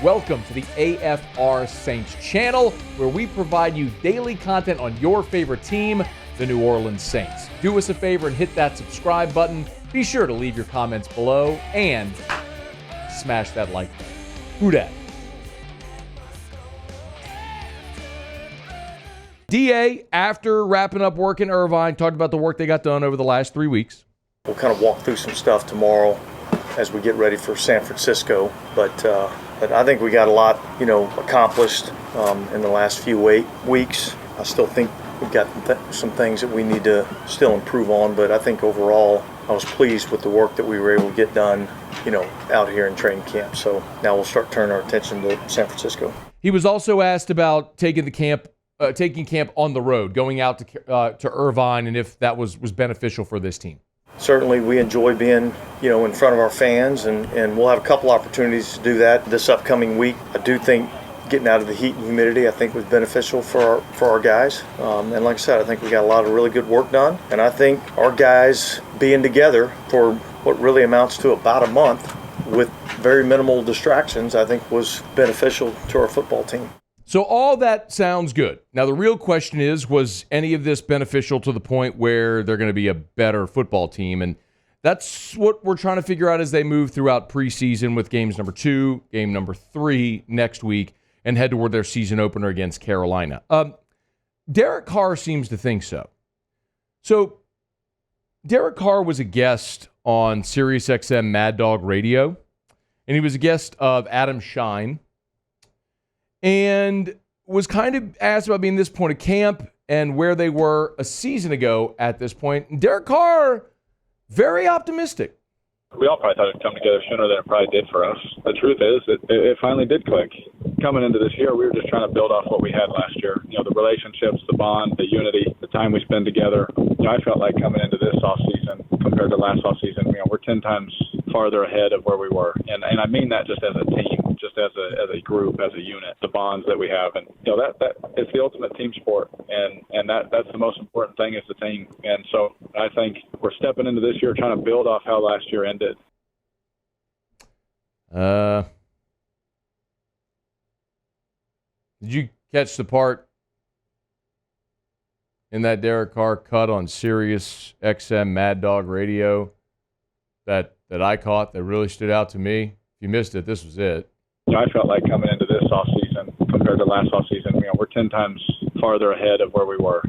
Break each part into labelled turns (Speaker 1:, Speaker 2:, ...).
Speaker 1: Welcome to the AFR Saints channel, where we provide you daily content on your favorite team, the New Orleans Saints. Do us a favor and hit that subscribe button. Be sure to leave your comments below and smash that like button. Who dat? DA, after wrapping up work in Irvine, talked about the work they got done over the last 3 weeks.
Speaker 2: We'll kind of walk through some stuff tomorrow as we get ready for San Francisco. But I think we got a lot, accomplished in the last few weeks. I still think we've got some things that we need to still improve on. But I think overall, I was pleased with the work that we were able to get done, out here in training camp. So now we'll start turning our attention to San Francisco.
Speaker 1: He was also asked about taking camp on the road, going out to Irvine, and if that was beneficial for this team.
Speaker 2: Certainly, we enjoy being, in front of our fans, and we'll have a couple opportunities to do that this upcoming week. I do think getting out of the heat and humidity, I think, was beneficial for our guys. And like I said, I think we got a lot of really good work done. And I think our guys being together for what really amounts to about a month with very minimal distractions, I think was beneficial to our football team.
Speaker 1: So all that sounds good. Now, the real question is, was any of this beneficial to the point where they're going to be a better football team? And that's what we're trying to figure out as they move throughout preseason with games number 2, game number 3 next week, and head toward their season opener against Carolina. Derek Carr seems to think so. So Derek Carr was a guest on SiriusXM Mad Dog Radio, and he was a guest of Adam Shine, and was kind of asked about being this point of camp and where they were a season ago at this point. And Derek Carr, very optimistic.
Speaker 3: We all probably thought it'd come together sooner than it probably did for us. The truth is, it finally did click. Coming into this year, we were just trying to build off what we had last year. The relationships, the bond, the unity, the time we spend together. I felt like coming into this offseason compared to llast offseason, we're 10 times farther ahead of where we were. And I mean that just as a team, just as a group, as a unit, the bonds that we have. And, that it's the ultimate team sport. And that's the most important thing is the team. And so I think we're stepping into this year trying to build off how last year ended.
Speaker 1: Did you catch the part in that Derek Carr cut on Sirius XM Mad Dog Radio that I caught that really stood out to me? If you missed it, this was it.
Speaker 3: I felt like coming into this offseason compared to last offseason, we're 10 times farther ahead of where we were.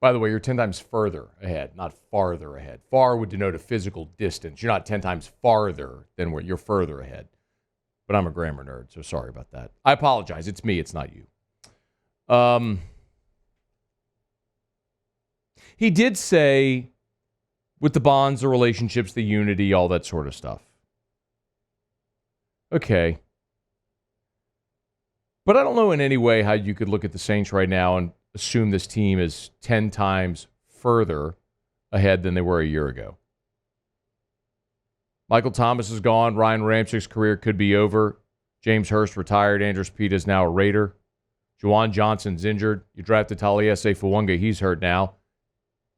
Speaker 1: By the way, you're 10 times further ahead, not farther ahead. Far would denote a physical distance. You're not 10 times farther than where you're further ahead. But I'm a grammar nerd, so sorry about that. I apologize. It's me. It's not you. He did say with the bonds, the relationships, the unity, all that sort of stuff. Okay. But I don't know in any way how you could look at the Saints right now and assume this team is 10 times further ahead than they were a year ago. Michael Thomas is gone. Ryan Ramczyk's career could be over. James Hurst retired. Andrew Speed is now a Raider. Juwan Johnson's injured. You drafted Taliese Fuwanga. He's hurt now.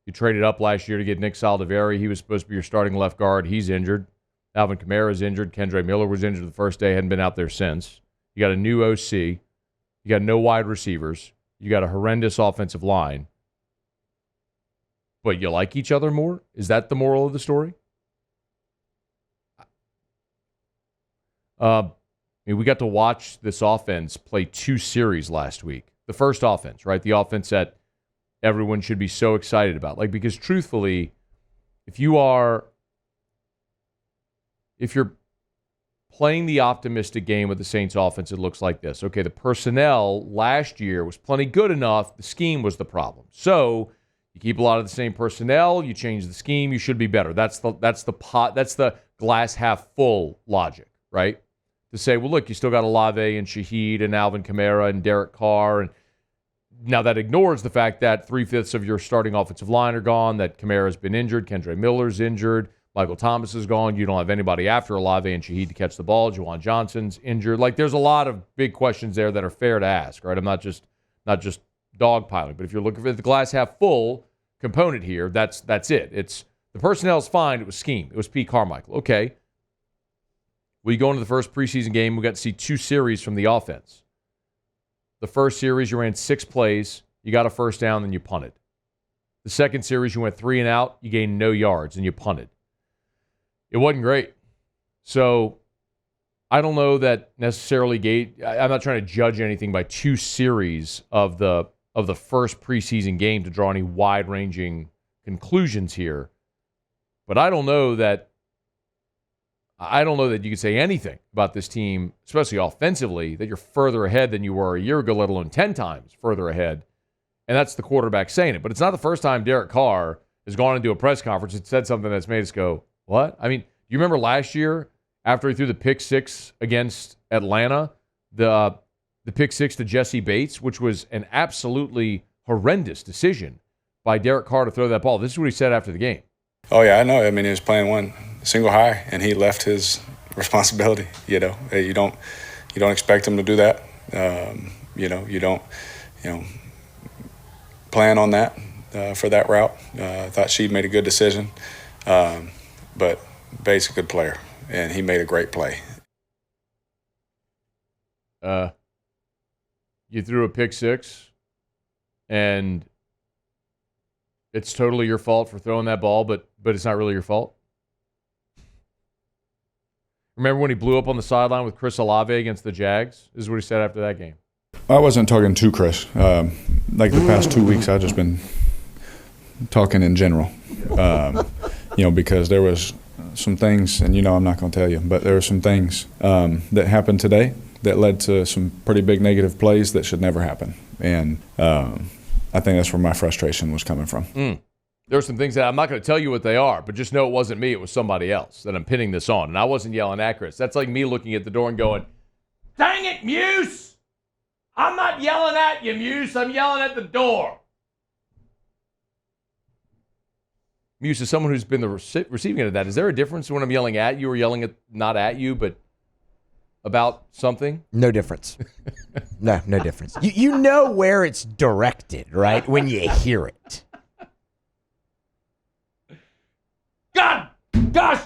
Speaker 1: You traded up last year to get Nick Saldiveri. He was supposed to be your starting left guard. He's injured. Alvin Kamara's injured. Kendre Miller was injured the first day. Hadn't been out there since. You got a new OC. You got no wide receivers. You got a horrendous offensive line. But you like each other more? Is that the moral of the story? We got to watch this offense play 2 series last week. The first offense, right? The offense that everyone should be so excited about. Because truthfully, if you're playing the optimistic game with the Saints offense, it looks like this. Okay, the personnel last year was plenty good enough. The scheme was the problem. So you keep a lot of the same personnel, you change the scheme, you should be better. That's the glass half full logic, right? To say, well, look, you still got Olave and Shaheed and Alvin Kamara and Derek Carr. And now that ignores the fact that 3/5 of your starting offensive line are gone, that Kamara's been injured, Kendre Miller's injured, Michael Thomas is gone. You don't have anybody after Olave and Shaheed to catch the ball. Juwan Johnson's injured. There's a lot of big questions there that are fair to ask, right? I'm not just dogpiling. But if you're looking for the glass half full component here, that's it. It's the personnel's fine. It was scheme. It was Pete Carmichael. Okay. We go into the first preseason game, we got to see 2 series from the offense. The first series, you ran 6 plays, you got a first down, then you punted. The second series, you went 3 and out, you gained no yards, and you punted. It wasn't great. So I don't know that necessarily I'm not trying to judge anything by 2 series of the first preseason game to draw any wide-ranging conclusions here. But I don't know that you can say anything about this team, especially offensively, that you're further ahead than you were a year ago, let alone 10 times further ahead. And that's the quarterback saying it. But it's not the first time Derek Carr has gone into a press conference and said something that's made us go, what? I mean, you remember last year after he threw the pick 6 against Atlanta, the pick 6 to Jesse Bates, which was an absolutely horrendous decision by Derek Carr to throw that ball. This is what he said after the game.
Speaker 4: Oh, yeah, I know. I mean, he was playing one single high, and he left his responsibility. You don't expect him to do that. You don't plan on that for that route. I thought she made a good decision, but Bates a good player, and he made a great play.
Speaker 1: You threw a pick 6, and it's totally your fault for throwing that ball, but it's not really your fault. Remember when he blew up on the sideline with Chris Olave against the Jags? This is what he said after that game.
Speaker 4: I wasn't talking to Chris. Like the past 2 weeks, I've just been talking in general. Because there was some things, and I'm not going to tell you, but there were some things that happened today that led to some pretty big negative plays that should never happen. And I think that's where my frustration was coming from.
Speaker 1: There are some things that I'm not going to tell you what they are, but just know it wasn't me. It was somebody else that I'm pinning this on. And I wasn't yelling at Chris. That's like me looking at the door and going, dang it, Muse! I'm not yelling at you, Muse. I'm yelling at the door. Muse, is someone who's been the receiving end of that. Is there a difference when I'm yelling at you or yelling at not at you, but about something?
Speaker 5: No difference. No difference. You know where it's directed, right? When you hear it.
Speaker 1: Gosh,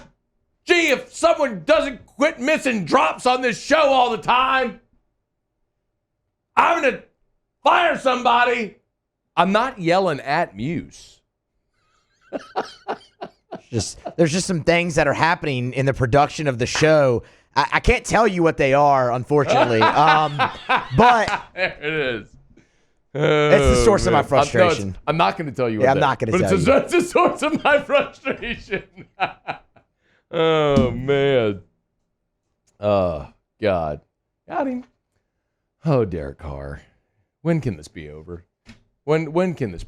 Speaker 1: gee, if someone doesn't quit missing drops on this show all the time, I'm going to fire somebody. I'm not yelling at Muse.
Speaker 5: There's just some things that are happening in the production of the show. I can't tell you what they are, unfortunately. But
Speaker 1: there it is.
Speaker 5: It's the source of my frustration.
Speaker 1: I'm not going to tell you.
Speaker 5: Yeah, I'm not going to tell you.
Speaker 1: But it's the source of my frustration. Oh man. Oh God. Got him. Oh, Derek Carr. When can this be over? When can this?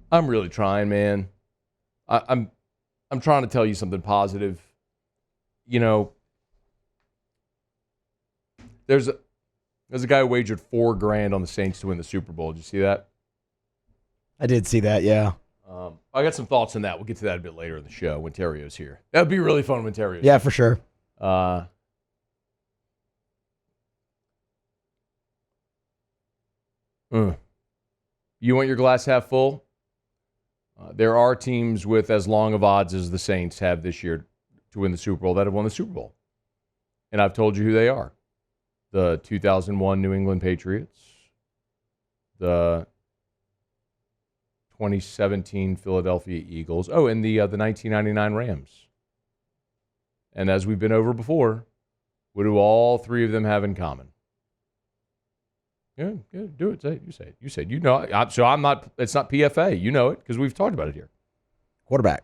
Speaker 1: I'm really trying, man. I'm trying to tell you something positive. There's a guy who wagered $4,000 on the Saints to win the Super Bowl. Did you see that?
Speaker 5: I did see that, yeah.
Speaker 1: I got some thoughts on that. We'll get to that a bit later in the show when Terrio's here. That would be really fun when Terrio's
Speaker 5: here.
Speaker 1: Yeah,
Speaker 5: for sure.
Speaker 1: You want your glass half full? There are teams with as long of odds as the Saints have this year to win the Super Bowl that have won the Super Bowl. And I've told you who they are. The 2001 New England Patriots, the 2017 Philadelphia Eagles, and the 1999 Rams. And as we've been over before, what do all 3 of them have in common? Yeah, do it. Say it. You say it. You know it. So I'm not. It's not PFA. You know it because we've talked about it here.
Speaker 5: Quarterback.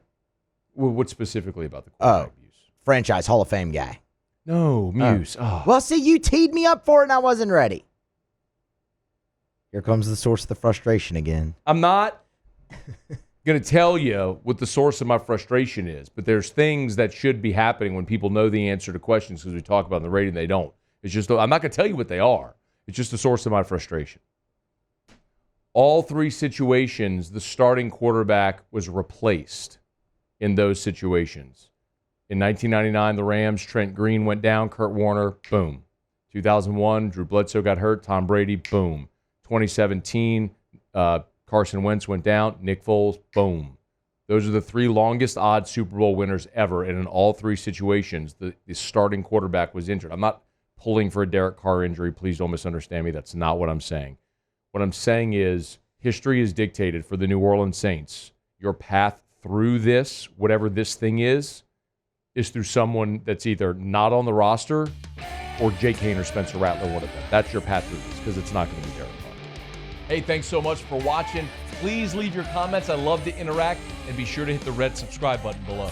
Speaker 1: What specifically about the quarterback Muse?
Speaker 5: Franchise Hall of Fame guy.
Speaker 1: No, Muse.
Speaker 5: Well, see, you teed me up for it and I wasn't ready. Here comes the source of the frustration again.
Speaker 1: I'm not going to tell you what the source of my frustration is, but there's things that should be happening when people know the answer to questions because we talk about in the radio and they don't. It's just, I'm not going to tell you what they are. It's just the source of my frustration. All 3 situations, the starting quarterback was replaced in those situations. In 1999, the Rams, Trent Green went down, Kurt Warner, boom. 2001, Drew Bledsoe got hurt, Tom Brady, boom. 2017, Carson Wentz went down, Nick Foles, boom. Those are the 3 longest odds Super Bowl winners ever, and in all 3 situations, the starting quarterback was injured. I'm not pulling for a Derek Carr injury. Please don't misunderstand me. That's not what I'm saying. What I'm saying is history is dictated for the New Orleans Saints. Your path through this, whatever this thing is through someone that's either not on the roster or Jake Hain or Spencer Rattler would have been. That's your path through this, because it's not going to be Derek Carr. Hey, thanks so much for watching. Please leave your comments. I love to interact, and be sure to hit the red subscribe button below.